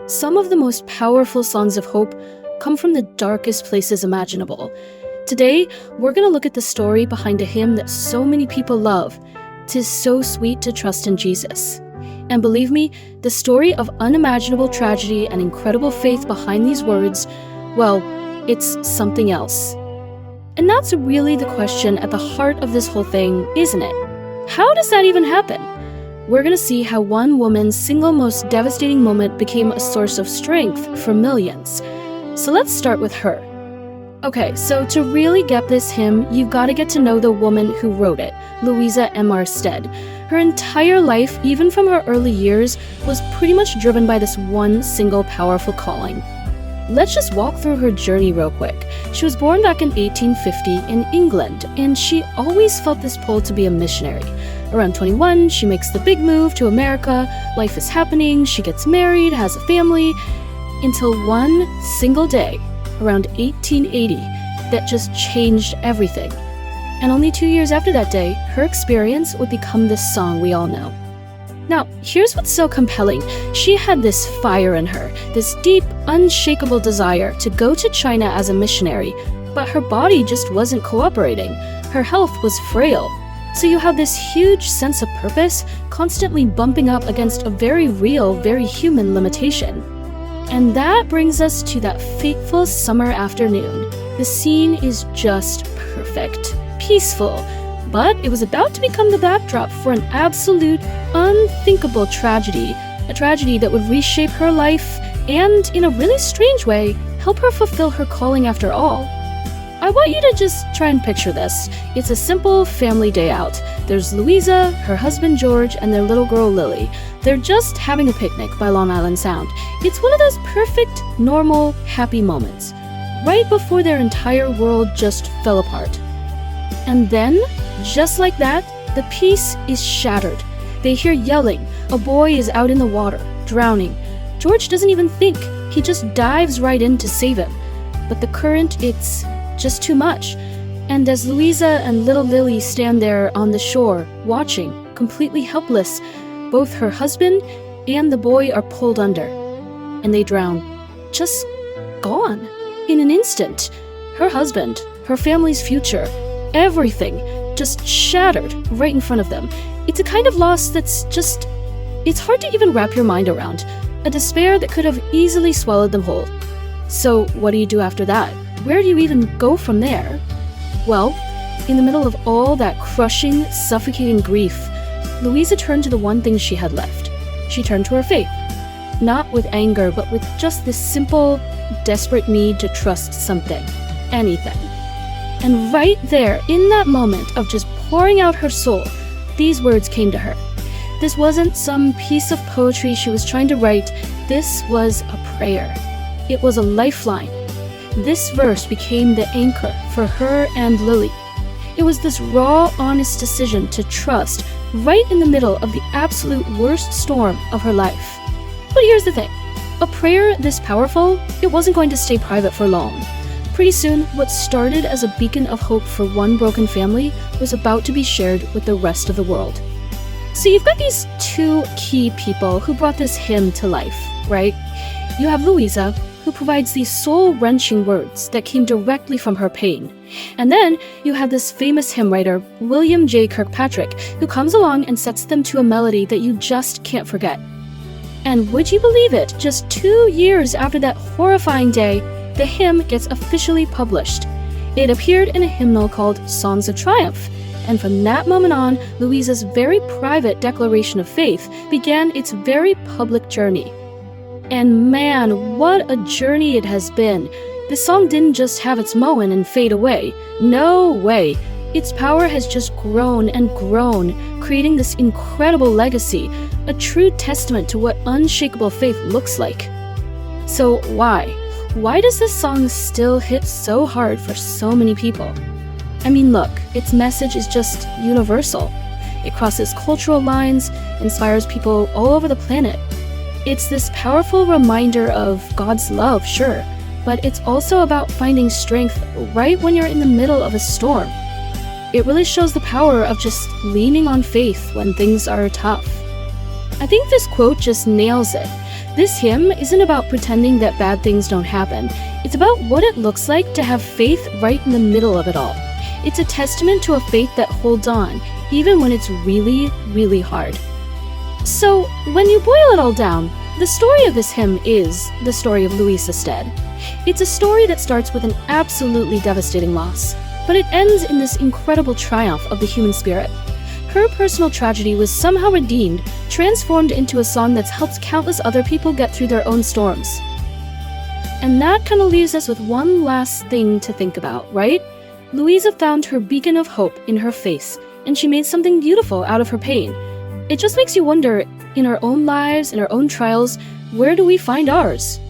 Some of the most powerful songs of hope come from the darkest places imaginable. Today, we're going to look at the story behind a hymn that so many people love. "'Tis so sweet to trust in Jesus." And believe me, the story of unimaginable tragedy and incredible faith behind these words, well, it's something else. And that's really the question at the heart of this whole thing, isn't it? How does that even happen? We're going to see how one woman's single most devastating moment became a source of strength for millions. So let's start with her. Okay, so to really get this hymn, you've got to get to know the woman who wrote it, Louisa M.R. Stead. Her entire life, even from her early years, was pretty much driven by this one single powerful calling. Let's just walk through her journey real quick. She was born back in 1850 in England, and she always felt this pull to be a missionary. Around 21, she makes the big move to America, life is happening, she gets married, has a family, until one single day, around 1880, that just changed everything. And only 2 years after that day, her experience would become this song we all know. Now, here's what's so compelling. She had this fire in her, this deep, unshakable desire to go to China as a missionary, but her body just wasn't cooperating. Her health was frail. So you have this huge sense of purpose constantly bumping up against a very real, very human limitation. And that brings us to that fateful summer afternoon. The scene is just perfect, peaceful, but it was about to become the backdrop for an absolute, unthinkable tragedy, a tragedy that would reshape her life and, in a really strange way, help her fulfill her calling after all. I want you to just try and picture this. It's a simple family day out. There's Louisa, her husband George, and their little girl Lily. They're just having a picnic by Long Island Sound. It's one of those perfect, normal, happy moments, right before their entire world just fell apart. And then, just like that, the peace is shattered. They hear yelling. A boy is out in the water, drowning. George doesn't even think. He just dives right in to save him. But the current, it's just too much. And as Louisa and little Lily stand there on the shore, watching, completely helpless, both her husband and the boy are pulled under. And they drown. Just gone. In an instant. Her husband, her family's future, everything just shattered right in front of them. It's a kind of loss that's just... it's hard to even wrap your mind around. A despair that could have easily swallowed them whole. So what do you do after that? Where do you even go from there? Well, in the middle of all that crushing, suffocating grief, Louisa turned to the one thing she had left. She turned to her faith. Not with anger, but with just this simple, desperate need to trust something. Anything. And right there, in that moment of just pouring out her soul, these words came to her. This wasn't some piece of poetry she was trying to write. This was a prayer. It was a lifeline. This verse became the anchor for her and Lily. It was this raw, honest decision to trust right in the middle of the absolute worst storm of her life. But here's the thing. A prayer this powerful, it wasn't going to stay private for long. Pretty soon, what started as a beacon of hope for one broken family was about to be shared with the rest of the world. So you've got these two key people who brought this hymn to life, right? You have Louisa, who provides these soul-wrenching words that came directly from her pain. And then you have this famous hymn writer, William J. Kirkpatrick, who comes along and sets them to a melody that you just can't forget. And would you believe it, just 2 years after that horrifying day, the hymn gets officially published. It appeared in a hymnal called Songs of Triumph. And from that moment on, Louisa's very private declaration of faith began its very public journey. And man, what a journey it has been. This song didn't just have its moment and fade away. No way. Its power has just grown and grown, creating this incredible legacy, a true testament to what unshakable faith looks like. So why? Why does this song still hit so hard for so many people? I mean, look, its message is just universal. It crosses cultural lines, inspires people all over the planet. It's this powerful reminder of God's love, sure, but it's also about finding strength right when you're in the middle of a storm. It really shows the power of just leaning on faith when things are tough. I think this quote just nails it. This hymn isn't about pretending that bad things don't happen. It's about what it looks like to have faith right in the middle of it all. It's a testament to a faith that holds on, even when it's really, really hard. So, when you boil it all down, the story of this hymn is the story of Louisa Stead. It's a story that starts with an absolutely devastating loss, but it ends in this incredible triumph of the human spirit. Her personal tragedy was somehow redeemed, transformed into a song that's helped countless other people get through their own storms. And that kind of leaves us with one last thing to think about, right? Louisa found her beacon of hope in her face, and she made something beautiful out of her pain. It just makes you wonder, in our own lives, in our own trials, where do we find ours?